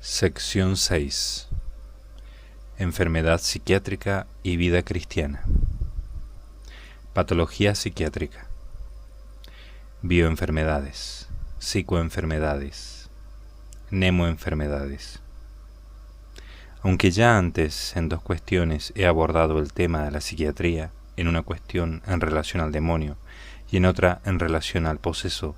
Sección 6. Enfermedad psiquiátrica y vida cristiana. Patología psiquiátrica. Bioenfermedades, psicoenfermedades, mnemoenfermedades. Aunque ya antes en dos cuestiones he abordado el tema de la psiquiatría, en una cuestión en relación al demonio y en otra en relación al poseso,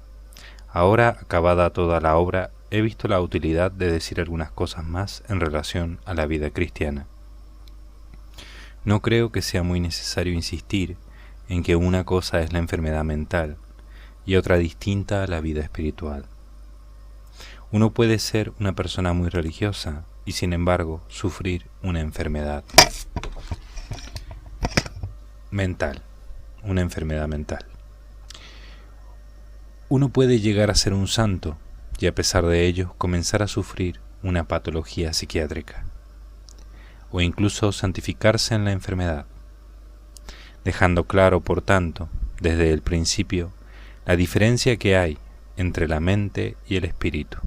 ahora acabada toda la obra he visto la utilidad de decir algunas cosas más en relación a la vida cristiana. No creo que sea muy necesario insistir en que una cosa es la enfermedad mental y otra distinta a la vida espiritual. Uno puede ser una persona muy religiosa y sin embargo sufrir una enfermedad mental, una enfermedad mental. Uno puede llegar a ser un santo y a pesar de ello comenzar a sufrir una patología psiquiátrica, o incluso santificarse en la enfermedad, dejando claro, por tanto, desde el principio, la diferencia que hay entre la mente y el espíritu.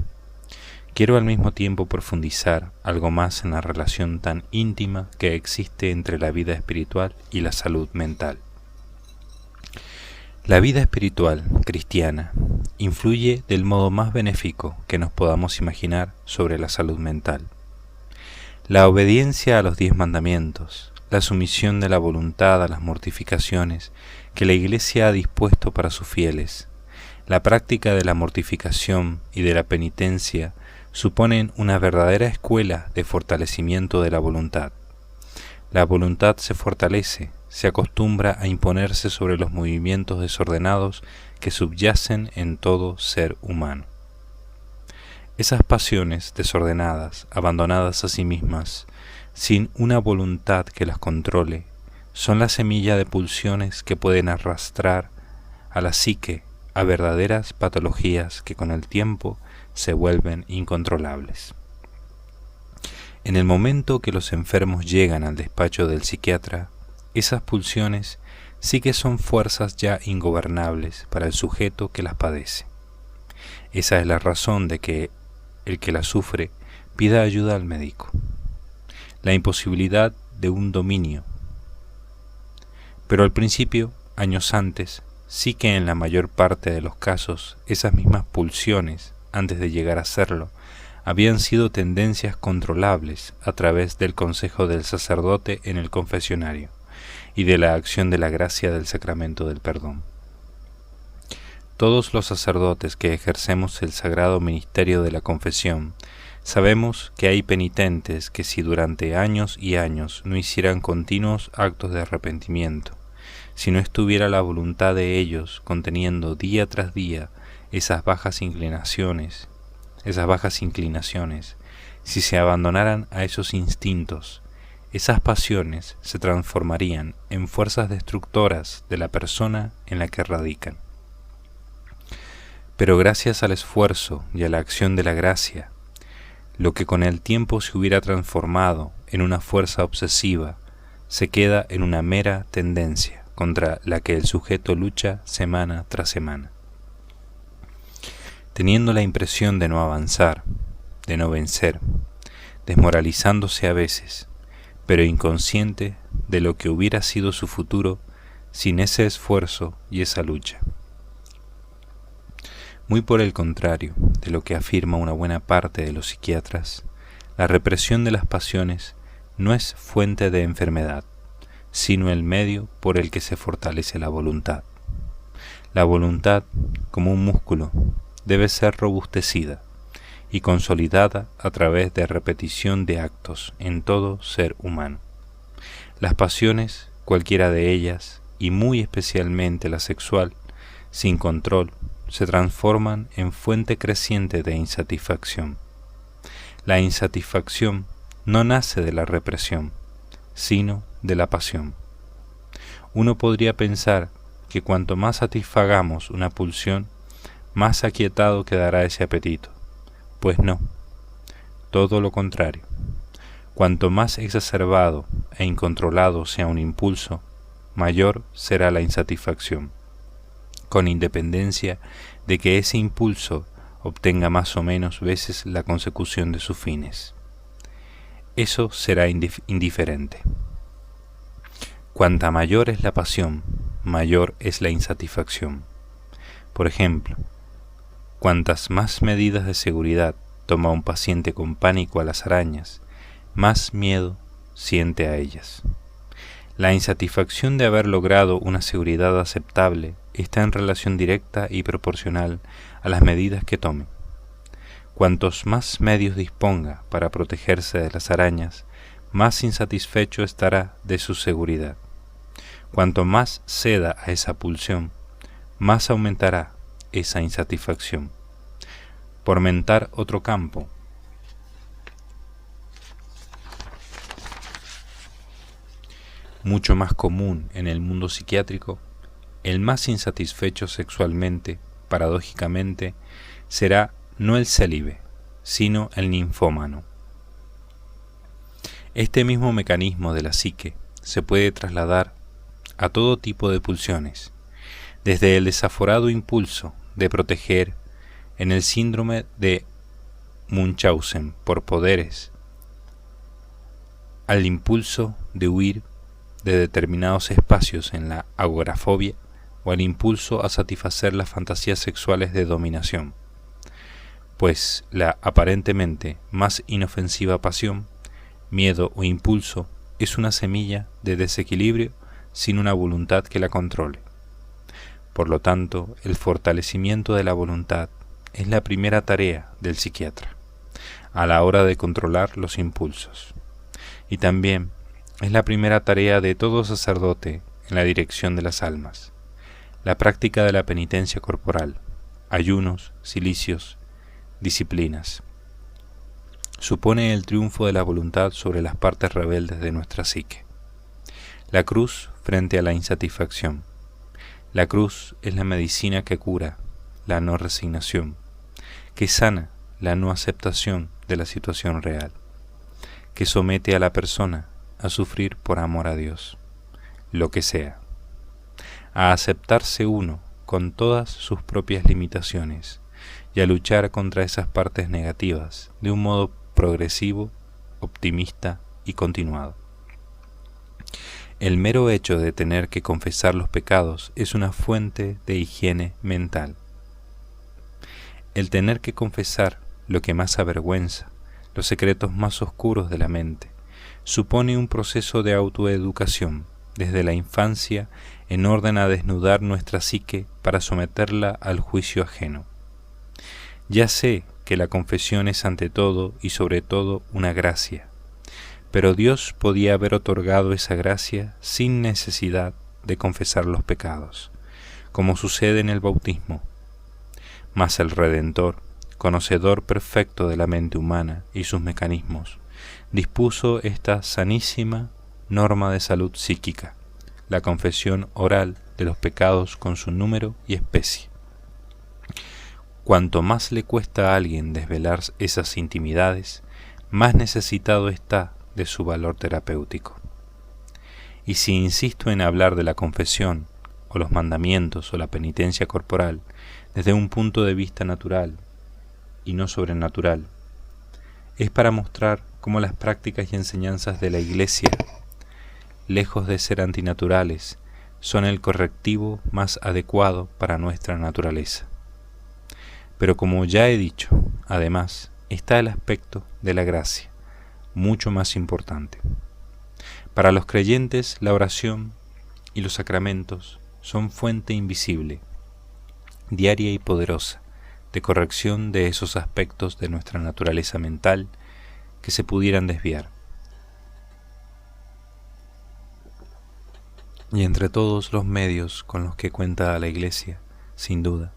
Quiero al mismo tiempo profundizar algo más en la relación tan íntima que existe entre la vida espiritual y la salud mental. La vida espiritual cristiana influye del modo más benéfico que nos podamos imaginar sobre la salud mental. La obediencia a los 10 mandamientos, la sumisión de la voluntad a las mortificaciones que la Iglesia ha dispuesto para sus fieles, la práctica de la mortificación y de la penitencia suponen una verdadera escuela de fortalecimiento de la voluntad. La voluntad se fortalece, se acostumbra a imponerse sobre los movimientos desordenados que subyacen en todo ser humano. Esas pasiones desordenadas, abandonadas a sí mismas, sin una voluntad que las controle, son la semilla de pulsiones que pueden arrastrar a la psique a verdaderas patologías que con el tiempo se vuelven incontrolables. En el momento que los enfermos llegan al despacho del psiquiatra, esas pulsiones sí que son fuerzas ya ingobernables para el sujeto que las padece. Esa es la razón de que el que las sufre pida ayuda al médico. La imposibilidad de un dominio. Pero al principio, años antes, sí que en la mayor parte de los casos, esas mismas pulsiones, antes de llegar a serlo, habían sido tendencias controlables a través del consejo del sacerdote en el confesionario y de la acción de la gracia del sacramento del perdón. Todos los sacerdotes que ejercemos el sagrado ministerio de la confesión sabemos que hay penitentes que si durante años y años no hicieran continuos actos de arrepentimiento, si no estuviera la voluntad de ellos conteniendo día tras día esas bajas inclinaciones, si se abandonaran a esos instintos, esas pasiones se transformarían en fuerzas destructoras de la persona en la que radican. Pero gracias al esfuerzo y a la acción de la gracia, lo que con el tiempo se hubiera transformado en una fuerza obsesiva, se queda en una mera tendencia contra la que el sujeto lucha semana tras semana. Teniendo la impresión de no avanzar, de no vencer, desmoralizándose a veces, pero inconsciente de lo que hubiera sido su futuro sin ese esfuerzo y esa lucha. Muy por el contrario de lo que afirma una buena parte de los psiquiatras, la represión de las pasiones no es fuente de enfermedad, sino el medio por el que se fortalece la voluntad. La voluntad, como un músculo, debe ser robustecida y consolidada a través de repetición de actos en todo ser humano. Las pasiones, cualquiera de ellas, y muy especialmente la sexual, sin control, se transforman en fuente creciente de insatisfacción. La insatisfacción no nace de la represión, sino de la pasión. Uno podría pensar que cuanto más satisfagamos una pulsión, más aquietado quedará ese apetito. Pues no, todo lo contrario. Cuanto más exacerbado e incontrolado sea un impulso, mayor será la insatisfacción, con independencia de que ese impulso obtenga más o menos veces la consecución de sus fines. Eso será indiferente. Cuanta mayor es la pasión, mayor es la insatisfacción. Por ejemplo, cuantas más medidas de seguridad toma un paciente con pánico a las arañas, más miedo siente a ellas. La insatisfacción de haber logrado una seguridad aceptable está en relación directa y proporcional a las medidas que tome. Cuantos más medios disponga para protegerse de las arañas, más insatisfecho estará de su seguridad. Cuanto más ceda a esa pulsión, más aumentará esa insatisfacción. Por mentar otro campo, mucho más común en el mundo psiquiátrico, el más insatisfecho sexualmente, paradójicamente, será no el célibe, sino el ninfómano. Este mismo mecanismo de la psique se puede trasladar a todo tipo de pulsiones, desde el desaforado impulso de proteger en el síndrome de Munchausen por poderes, al impulso de huir de determinados espacios en la agorafobia o al impulso a satisfacer las fantasías sexuales de dominación, pues la aparentemente más inofensiva pasión, miedo o impulso es una semilla de desequilibrio sin una voluntad que la controle. Por lo tanto, el fortalecimiento de la voluntad es la primera tarea del psiquiatra a la hora de controlar los impulsos, y también es la primera tarea de todo sacerdote en la dirección de las almas. La práctica de la penitencia corporal, ayunos, cilicios, disciplinas, supone el triunfo de la voluntad sobre las partes rebeldes de nuestra psique. La cruz frente a la insatisfacción. La cruz es la medicina que cura la no resignación, que sana la no aceptación de la situación real, que somete a la persona a sufrir por amor a Dios, lo que sea, a aceptarse uno con todas sus propias limitaciones y a luchar contra esas partes negativas de un modo progresivo, optimista y continuado. El mero hecho de tener que confesar los pecados es una fuente de higiene mental. El tener que confesar lo que más avergüenza, los secretos más oscuros de la mente, supone un proceso de autoeducación desde la infancia en orden a desnudar nuestra psique para someterla al juicio ajeno. Ya sé que la confesión es ante todo y sobre todo una gracia, pero Dios podía haber otorgado esa gracia sin necesidad de confesar los pecados, como sucede en el bautismo. Mas el Redentor, conocedor perfecto de la mente humana y sus mecanismos, dispuso esta sanísima norma de salud psíquica, la confesión oral de los pecados con su número y especie. Cuanto más le cuesta a alguien desvelar esas intimidades, más necesitado está de su valor terapéutico. Y si insisto en hablar de la confesión, o los mandamientos, o la penitencia corporal, desde un punto de vista natural y no sobrenatural, es para mostrar cómo las prácticas y enseñanzas de la Iglesia, lejos de ser antinaturales, son el correctivo más adecuado para nuestra naturaleza. Pero como ya he dicho, además, está el aspecto de la gracia, mucho más importante. Para los creyentes, la oración y los sacramentos son fuente invisible, diaria y poderosa, de corrección de esos aspectos de nuestra naturaleza mental que se pudieran desviar. Y entre todos los medios con los que cuenta la Iglesia, sin duda,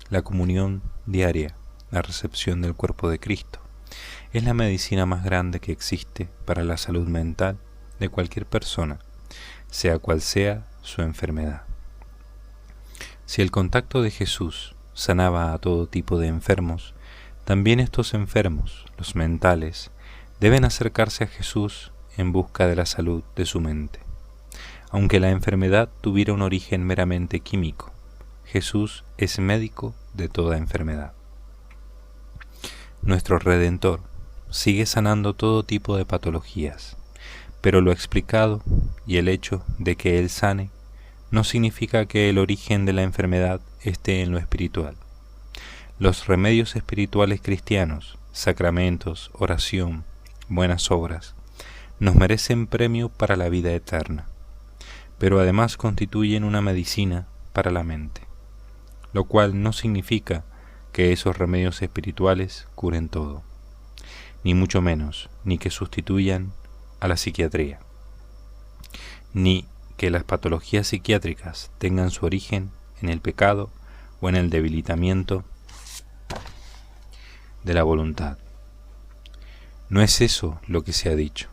la comunión diaria, la recepción del cuerpo de Cristo, es la medicina más grande que existe para la salud mental de cualquier persona, sea cual sea su enfermedad. Si el contacto de Jesús sanaba a todo tipo de enfermos, también estos enfermos, los mentales, deben acercarse a Jesús en busca de la salud de su mente. Aunque la enfermedad tuviera un origen meramente químico, Jesús es médico de toda enfermedad. Nuestro Redentor sigue sanando todo tipo de patologías, pero lo explicado y el hecho de que Él sane no significa que el origen de la enfermedad esté en lo espiritual. Los remedios espirituales cristianos, sacramentos, oración, buenas obras, nos merecen premio para la vida eterna, pero además constituyen una medicina para la mente, lo cual no significa que esos remedios espirituales curen todo, ni mucho menos, ni que sustituyan a la psiquiatría, ni que las patologías psiquiátricas tengan su origen en el pecado o en el debilitamiento de la voluntad. No es eso lo que se ha dicho.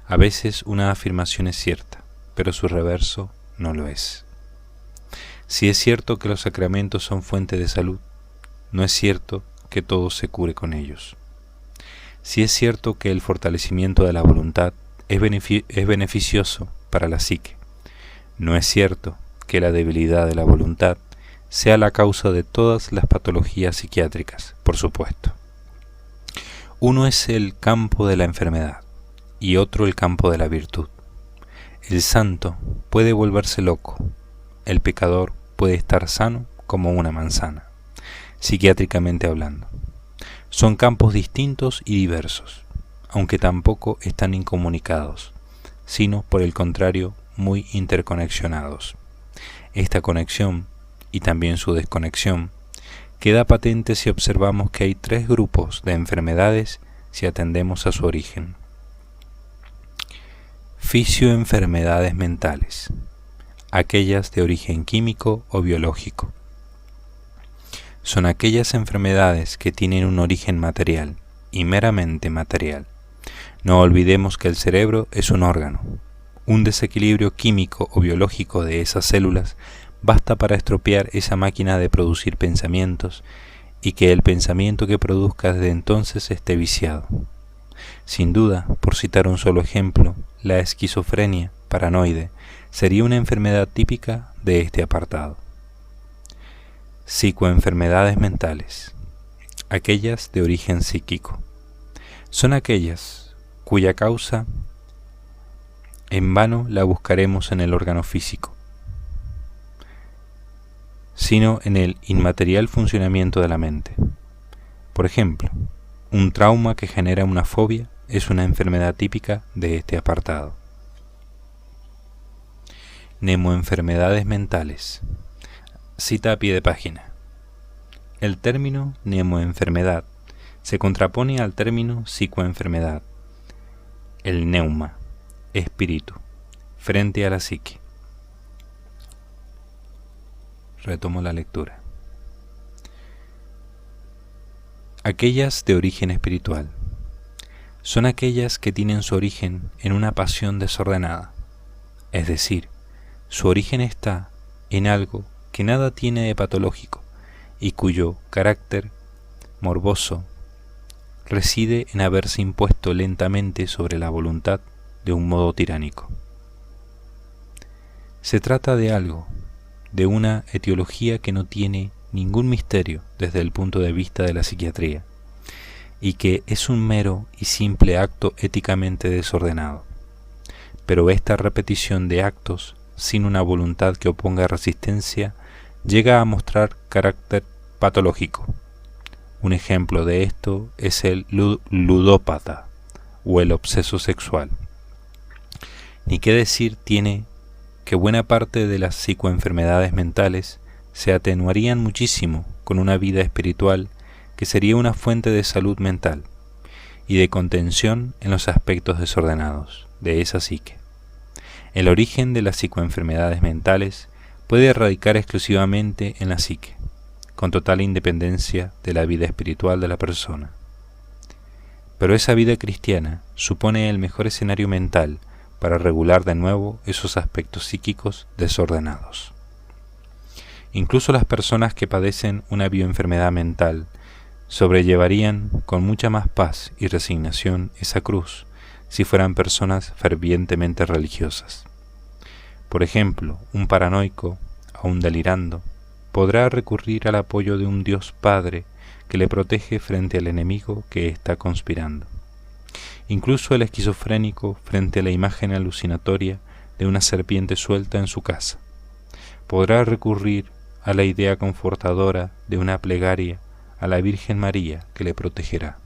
A veces una afirmación es cierta, pero su reverso no lo es. Si es cierto que los sacramentos son fuente de salud, no es cierto que todo se cure con ellos. Si es cierto que el fortalecimiento de la voluntad es beneficioso para la psique, no es cierto que la debilidad de la voluntad sea la causa de todas las patologías psiquiátricas, por supuesto. Uno es el campo de la enfermedad y otro el campo de la virtud. El santo puede volverse loco, el pecador puede estar sano como una manzana, psiquiátricamente hablando. Son campos distintos y diversos, aunque tampoco están incomunicados, sino por el contrario muy interconexionados. Esta conexión, y también su desconexión, queda patente si observamos que hay tres grupos de enfermedades si atendemos a su origen. Fisioenfermedades mentales, aquellas de origen químico o biológico. Son aquellas enfermedades que tienen un origen material, y meramente material. No olvidemos que el cerebro es un órgano. Un desequilibrio químico o biológico de esas células basta para estropear esa máquina de producir pensamientos y que el pensamiento que produzca desde entonces esté viciado. Sin duda, por citar un solo ejemplo, la esquizofrenia paranoide sería una enfermedad típica de este apartado. Psicoenfermedades mentales, aquellas de origen psíquico, son aquellas cuya causa en vano la buscaremos en el órgano físico, sino en el inmaterial funcionamiento de la mente. Por ejemplo, un trauma que genera una fobia es una enfermedad típica de este apartado. Mnemoenfermedades mentales. Cita a pie de página. El término mnemoenfermedad se contrapone al término psicoenfermedad. El neuma, espíritu, frente a la psique. Retomo la lectura. Aquellas de origen espiritual son aquellas que tienen su origen en una pasión desordenada, es decir, su origen está en algo que nada tiene de patológico y cuyo carácter morboso reside en haberse impuesto lentamente sobre la voluntad de un modo tiránico. Se trata de algo, de una etiología que no tiene ningún misterio desde el punto de vista de la psiquiatría, y que es un mero y simple acto éticamente desordenado. Pero esta repetición de actos sin una voluntad que oponga resistencia llega a mostrar carácter patológico. Un ejemplo de esto es el ludópata o el obseso sexual. Ni qué decir tiene que buena parte de las psicoenfermedades mentales se atenuarían muchísimo con una vida espiritual que sería una fuente de salud mental y de contención en los aspectos desordenados de esa psique. El origen de las psicoenfermedades mentales puede radicar exclusivamente en la psique, con total independencia de la vida espiritual de la persona. Pero esa vida cristiana supone el mejor escenario mental para regular de nuevo esos aspectos psíquicos desordenados. Incluso las personas que padecen una bioenfermedad mental sobrellevarían con mucha más paz y resignación esa cruz si fueran personas fervientemente religiosas. Por ejemplo, un paranoico, aun delirando, podrá recurrir al apoyo de un Dios Padre que le protege frente al enemigo que está conspirando. Incluso el esquizofrénico frente a la imagen alucinatoria de una serpiente suelta en su casa podrá recurrir a la idea confortadora de una plegaria a la Virgen María que le protegerá.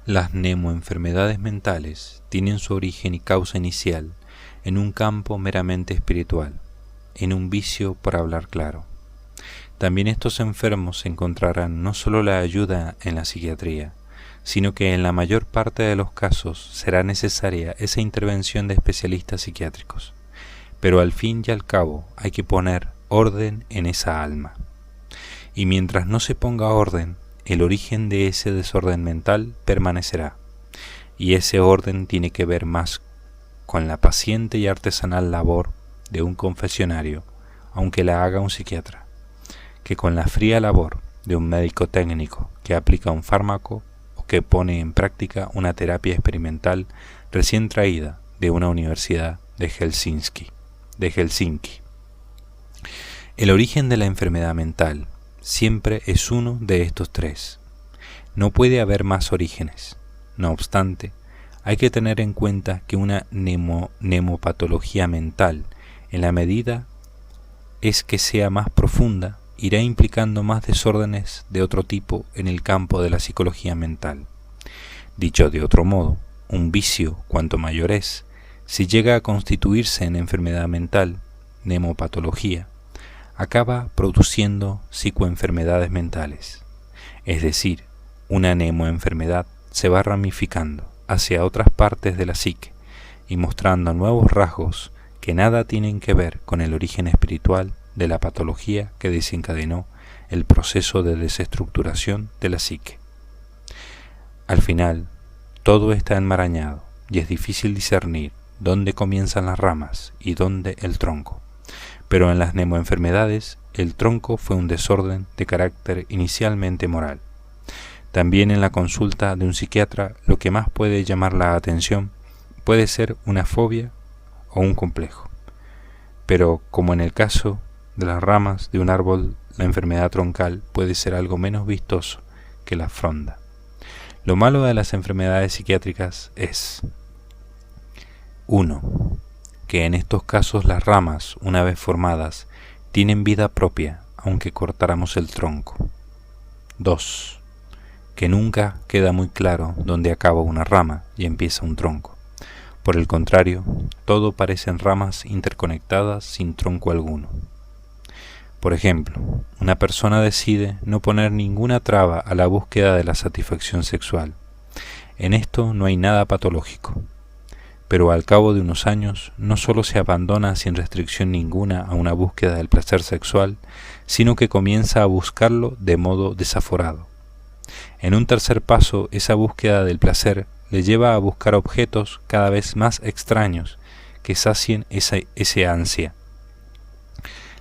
Las mnemoenfermedades mentales tienen su origen y causa inicial en un campo meramente espiritual, en un vicio por hablar claro. También estos enfermos encontrarán no solo la ayuda en la psiquiatría, sino que en la mayor parte de los casos será necesaria esa intervención de especialistas psiquiátricos. Pero al fin y al cabo hay que poner orden en esa alma. Y mientras no se ponga orden, el origen de ese desorden mental permanecerá, y ese orden tiene que ver más con la paciente y artesanal labor de un confesionario, aunque la haga un psiquiatra, que con la fría labor de un médico técnico que aplica un fármaco o que pone en práctica una terapia experimental recién traída de una universidad de Helsinki. El origen de la enfermedad mental siempre es uno de estos tres. No puede haber más orígenes. No obstante, hay que tener en cuenta que una mnemopatología mental, en la medida es que sea más profunda, irá implicando más desórdenes de otro tipo en el campo de la psicología mental. Dicho de otro modo, un vicio, cuanto mayor es, si llega a constituirse en enfermedad mental, mnemopatología, acaba produciendo psicoenfermedades mentales. Es decir, una mnemoenfermedad se va ramificando hacia otras partes de la psique y mostrando nuevos rasgos que nada tienen que ver con el origen espiritual de la patología que desencadenó el proceso de desestructuración de la psique. Al final, todo está enmarañado y es difícil discernir dónde comienzan las ramas y dónde el tronco. Pero en las mnemoenfermedades, el tronco fue un desorden de carácter inicialmente moral. También en la consulta de un psiquiatra, lo que más puede llamar la atención puede ser una fobia o un complejo. Pero como en el caso de las ramas de un árbol, la enfermedad troncal puede ser algo menos vistoso que la fronda. Lo malo de las enfermedades psiquiátricas es 1. Que en estos casos las ramas, una vez formadas, tienen vida propia, aunque cortáramos el tronco. 2. Que nunca queda muy claro dónde acaba una rama y empieza un tronco. Por el contrario, todo parecen ramas interconectadas sin tronco alguno. Por ejemplo, una persona decide no poner ninguna traba a la búsqueda de la satisfacción sexual. En esto no hay nada patológico. Pero al cabo de unos años no solo se abandona sin restricción ninguna a una búsqueda del placer sexual, sino que comienza a buscarlo de modo desaforado. En un tercer paso, esa búsqueda del placer le lleva a buscar objetos cada vez más extraños que sacien ese ansia.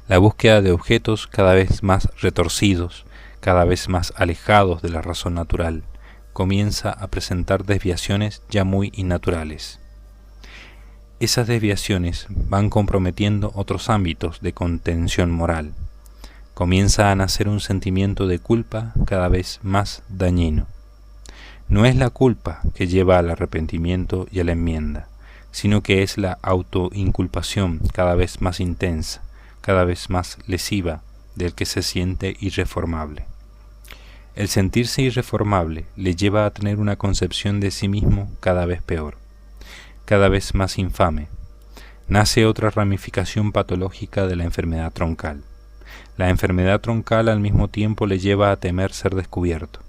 La búsqueda de objetos cada vez más retorcidos, cada vez más alejados de la razón natural, comienza a presentar desviaciones ya muy innaturales. Esas desviaciones van comprometiendo otros ámbitos de contención moral. Comienza a nacer un sentimiento de culpa cada vez más dañino. No es la culpa que lleva al arrepentimiento y a la enmienda, sino que es la autoinculpación cada vez más intensa, cada vez más lesiva del que se siente irreformable. El sentirse irreformable le lleva a tener una concepción de sí mismo cada vez peor, cada vez más infame. Nace otra ramificación patológica de la enfermedad troncal. La enfermedad troncal al mismo tiempo le lleva a temer ser descubierto.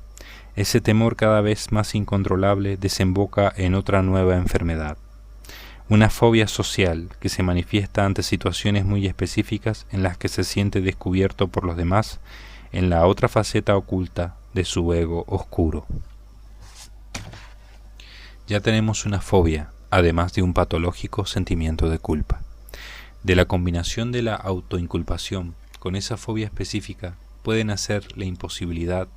Ese temor cada vez más incontrolable desemboca en otra nueva enfermedad. Una fobia social que se manifiesta ante situaciones muy específicas en las que se siente descubierto por los demás en la otra faceta oculta de su ego oscuro. Ya tenemos una fobia, además de un patológico sentimiento de culpa. De la combinación de la autoinculpación con esa fobia específica puede nacer la imposibilidad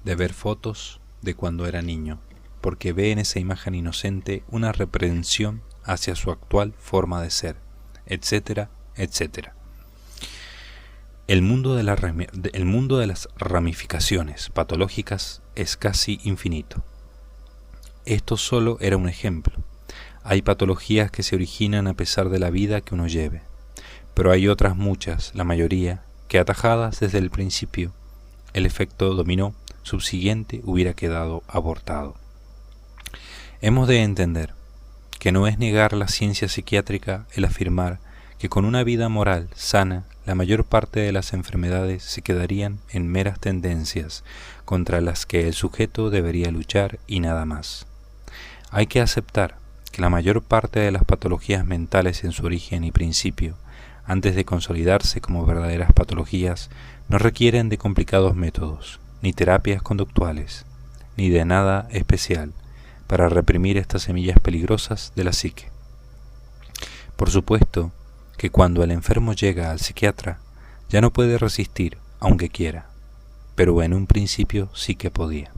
de ver fotos de cuando era niño, porque ve en esa imagen inocente una reprensión hacia su actual forma de ser, etcétera, etcétera. El mundo de las ramificaciones patológicas es casi infinito. Esto solo era un ejemplo. Hay patologías que se originan a pesar de la vida que uno lleve, pero hay otras muchas, la mayoría, que atajadas desde el principio, el efecto dominó subsiguiente hubiera quedado abortado. Hemos de entender que no es negar la ciencia psiquiátrica el afirmar que con una vida moral sana la mayor parte de las enfermedades se quedarían en meras tendencias contra las que el sujeto debería luchar y nada más. Hay que aceptar que la mayor parte de las patologías mentales en su origen y principio, antes de consolidarse como verdaderas patologías, no requieren de complicados métodos, ni terapias conductuales, ni de nada especial para reprimir estas semillas peligrosas de la psique. Por supuesto que cuando el enfermo llega al psiquiatra, ya no puede resistir, aunque quiera, pero en un principio sí que podía.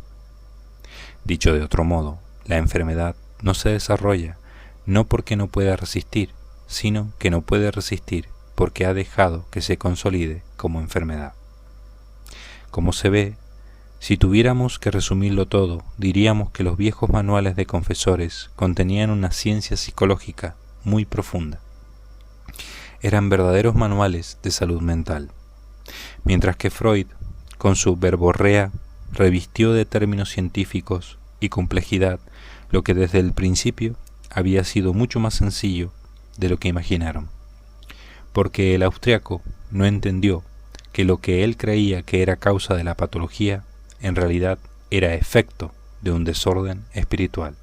Dicho de otro modo, la enfermedad no se desarrolla no porque no pueda resistir, sino que no puede resistir porque ha dejado que se consolide como enfermedad. Como se ve, si tuviéramos que resumirlo todo, diríamos que los viejos manuales de confesores contenían una ciencia psicológica muy profunda. Eran verdaderos manuales de salud mental, mientras que Freud, con su verborrea, revistió de términos científicos y complejidad lo que desde el principio había sido mucho más sencillo de lo que imaginaron, porque el austriaco no entendió que lo que él creía que era causa de la patología, en realidad era efecto de un desorden espiritual.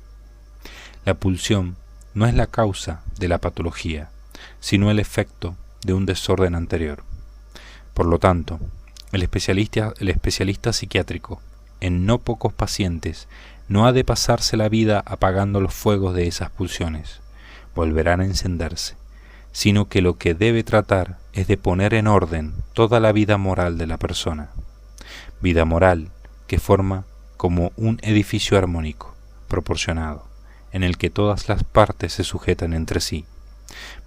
La pulsión no es la causa de la patología, sino el efecto de un desorden anterior. Por lo tanto, el especialista psiquiátrico, en no pocos pacientes, no ha de pasarse la vida apagando los fuegos de esas pulsiones, volverán a encenderse, sino que lo que debe tratar es de poner en orden toda la vida moral de la persona, vida moral que forma como un edificio armónico, proporcionado, en el que todas las partes se sujetan entre sí,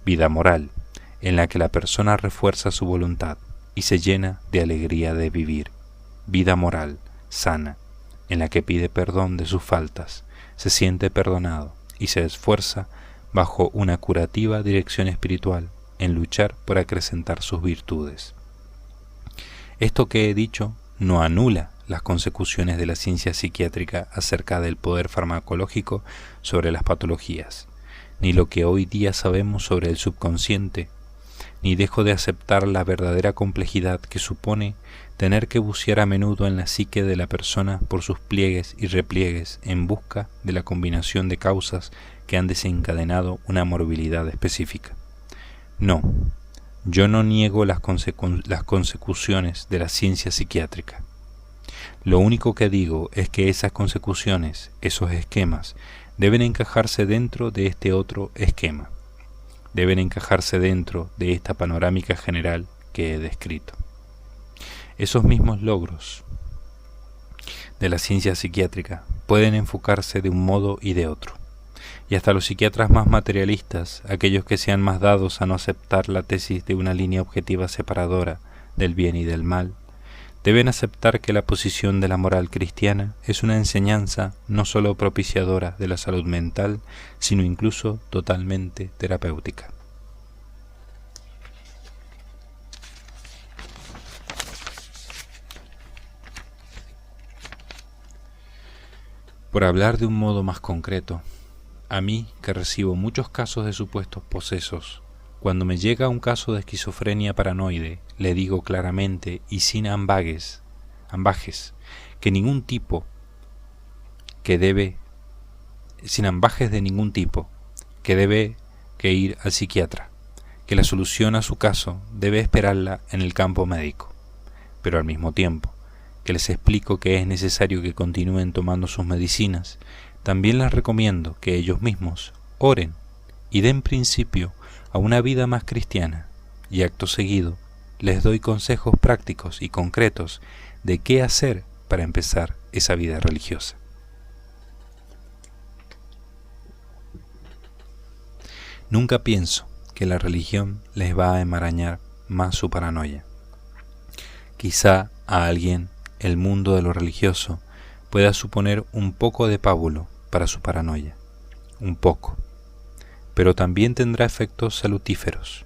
vida moral en la que la persona refuerza su voluntad y se llena de alegría de vivir, vida moral sana, en la que pide perdón de sus faltas, se siente perdonado y se esfuerza bajo una curativa dirección espiritual en luchar por acrecentar sus virtudes. Esto que he dicho no anula las consecuciones de la ciencia psiquiátrica acerca del poder farmacológico sobre las patologías, ni lo que hoy día sabemos sobre el subconsciente, ni dejo de aceptar la verdadera complejidad que supone tener que bucear a menudo en la psique de la persona por sus pliegues y repliegues en busca de la combinación de causas que han desencadenado una morbilidad específica. No, yo no niego las consecuciones de la ciencia psiquiátrica. Lo único que digo es que esas consecuciones, esos esquemas, deben encajarse dentro de este otro esquema. Deben encajarse dentro de esta panorámica general que he descrito. Esos mismos logros de la ciencia psiquiátrica pueden enfocarse de un modo y de otro, y hasta los psiquiatras más materialistas, aquellos que sean más dados a no aceptar la tesis de una línea objetiva separadora del bien y del mal, deben aceptar que la posición de la moral cristiana es una enseñanza no sólo propiciadora de la salud mental, sino incluso totalmente terapéutica. Por hablar de un modo más concreto, a mí, que recibo muchos casos de supuestos posesos, cuando me llega un caso de esquizofrenia paranoide, le digo claramente y sin ambajes, que ningún tipo que debe, sin ambajes de ningún tipo, que debe que ir al psiquiatra, que la solución a su caso debe esperarla en el campo médico, pero al mismo tiempo que les explico que es necesario que continúen tomando sus medicinas, también les recomiendo que ellos mismos oren y den principio a una vida más cristiana, y acto seguido les doy consejos prácticos y concretos de qué hacer para empezar esa vida religiosa. Nunca pienso que la religión les va a enmarañar más su paranoia. Quizá a alguien el mundo de lo religioso pueda suponer un poco de pábulo para su paranoia, un poco, pero también tendrá efectos salutíferos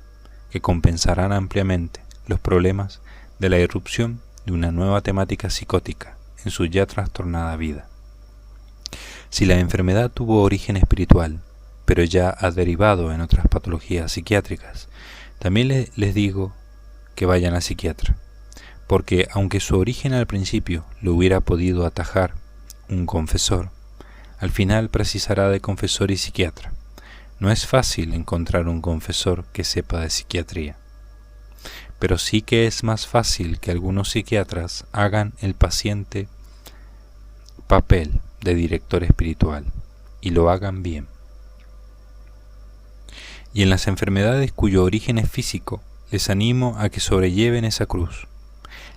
que compensarán ampliamente los problemas de la irrupción de una nueva temática psicótica en su ya trastornada vida. Si la enfermedad tuvo origen espiritual, pero ya ha derivado en otras patologías psiquiátricas, también les digo que vayan al psiquiatra, porque aunque su origen al principio lo hubiera podido atajar un confesor, al final precisará de confesor y psiquiatra. No es fácil encontrar un confesor que sepa de psiquiatría, pero sí que es más fácil que algunos psiquiatras hagan el paciente papel de director espiritual y lo hagan bien. Y en las enfermedades cuyo origen es físico, les animo a que sobrelleven esa cruz.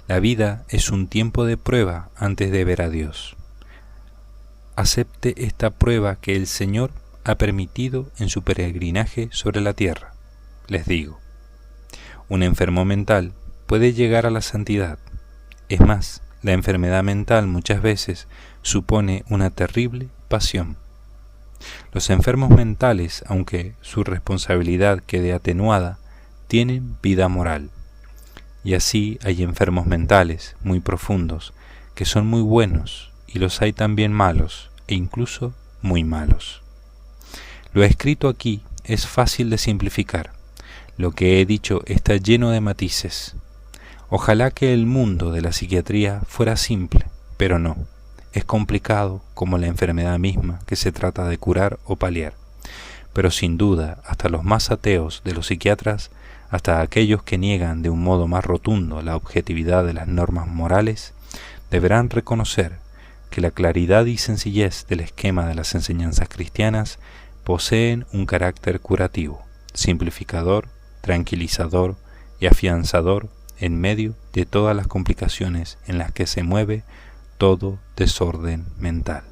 La vida es un tiempo de prueba antes de ver a Dios. Acepte esta prueba que el Señor ha permitido en su peregrinaje sobre la tierra. Les digo, un enfermo mental puede llegar a la santidad. Es más, la enfermedad mental muchas veces supone una terrible pasión. Los enfermos mentales, aunque su responsabilidad quede atenuada, tienen vida moral. Y así hay enfermos mentales muy profundos que son muy buenos, y los hay también malos e incluso muy malos. Lo escrito aquí es fácil de simplificar. Lo que he dicho está lleno de matices. Ojalá que el mundo de la psiquiatría fuera simple, pero no. Es complicado como la enfermedad misma que se trata de curar o paliar. Pero sin duda, hasta los más ateos de los psiquiatras, hasta aquellos que niegan de un modo más rotundo la objetividad de las normas morales, deberán reconocer que la claridad y sencillez del esquema de las enseñanzas cristianas poseen un carácter curativo, simplificador, tranquilizador y afianzador en medio de todas las complicaciones en las que se mueve todo desorden mental.